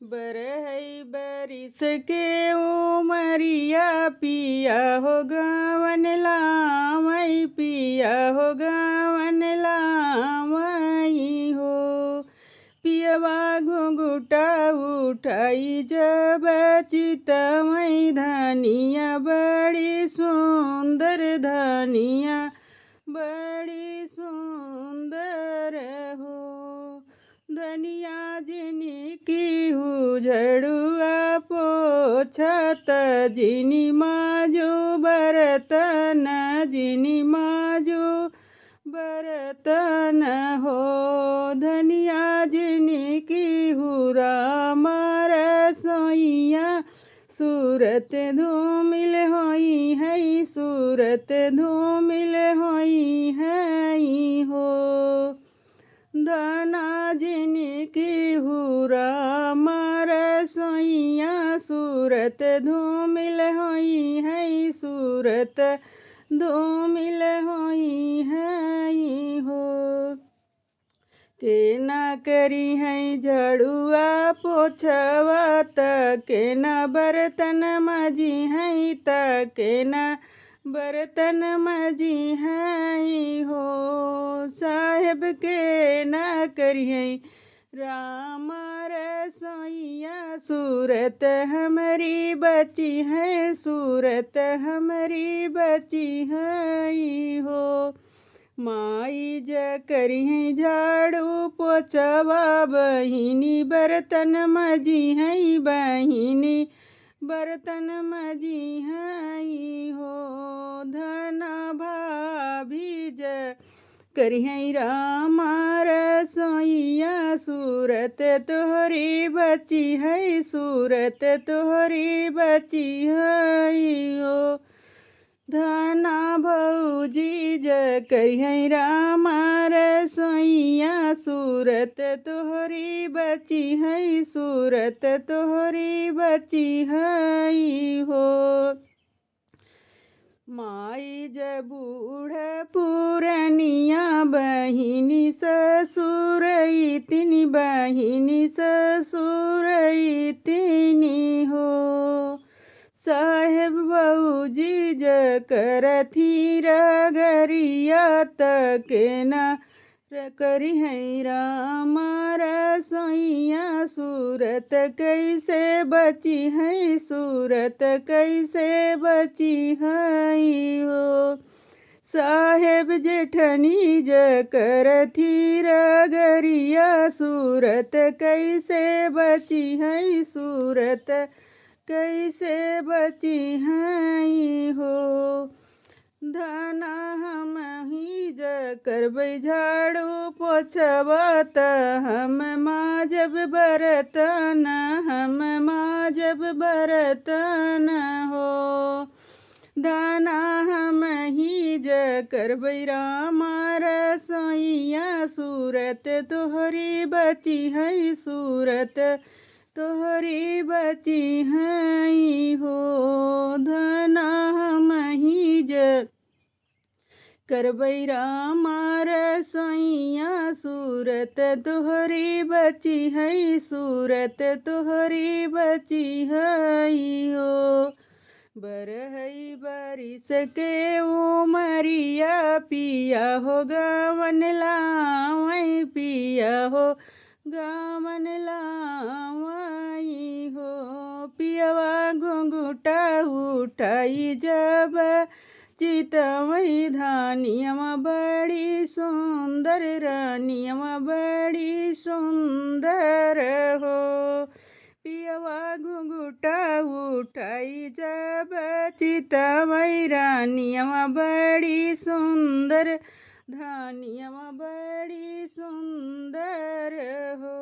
बरहई बरिस के उमरिया पिया हो गवन लामई पिया हो गवन लामई हो। पियवा घुंघुटा उठाई जब चितमई धनिया बड़ी सुंदर धनिया बड़ी सुंदर हो। धनिया जिनी की उजड़ुआ पोछत जिनी माजू बरतन जिनी माजू बरतन हो। धनिया जिनी की हुरा मार सोइया सूरत धूमिल होई है सूरत धूमिल होई है हो। धना जिनकी हुरा मार सोइया सूरत धूमिल होई है सूरत धूमिल होई है हो। के ना करी है झड़ुआ पोछवा त के ना बर्तन मजी है त के ना बर्तन मजी है हो। साहेब के ना करिए राम रसोइया सूरत हमारी बची है सूरत हमारी बची है हो। माई ज करिए झाड़ू पोछवा बहिनी बर्तन मजी है बहिनी बर्तन मजी है हो। धना भाभी ज करिए राम रसोइया सूरत तोहरी बची है सूरत तोहरी बची है हो। धना भौजी ज करिए राम रसोइया सूरत तोहरी बची है सूरत तोहरी बची है हो। माई ज बूढ़ पुरनिया बहिनी ससुर इतनी बहिनी ससुर इतनी हो। साहेब भौजी ज करथी रगरिया तके न करी है राम रसोइया सूरत कैसे बची है सूरत कैसे बची है हो। साहेब जेठनी ज करथी रगरिया सूरत कैसे बची है सूरत कैसे बची है हो। धना हम ही ज करबै झाड़ू पोछवा त हम माजब बरतन हम माजब बरतन हो। धना हम ही ज करबै राम रसोइया सूरत तोहरी बची है सूरत तोहरी बची है हो। धना हम ही ज करबै राम रसोइया सूरत तोहरी बची है सूरत तोहरी बची है हो। बरहई बरिस के उमरिया पिया हो गवन लावई पिया हो गवन लावई हो। पियवा घुंघुटा उठाई जब चितमई धानियमा बड़ी सुंदर रानियमा बड़ी सुंदर हो। पियवा घुंघुटा उठाई जब चितमई रानियमा बड़ी सुंदर धानियमा बड़ी सुंदर हो।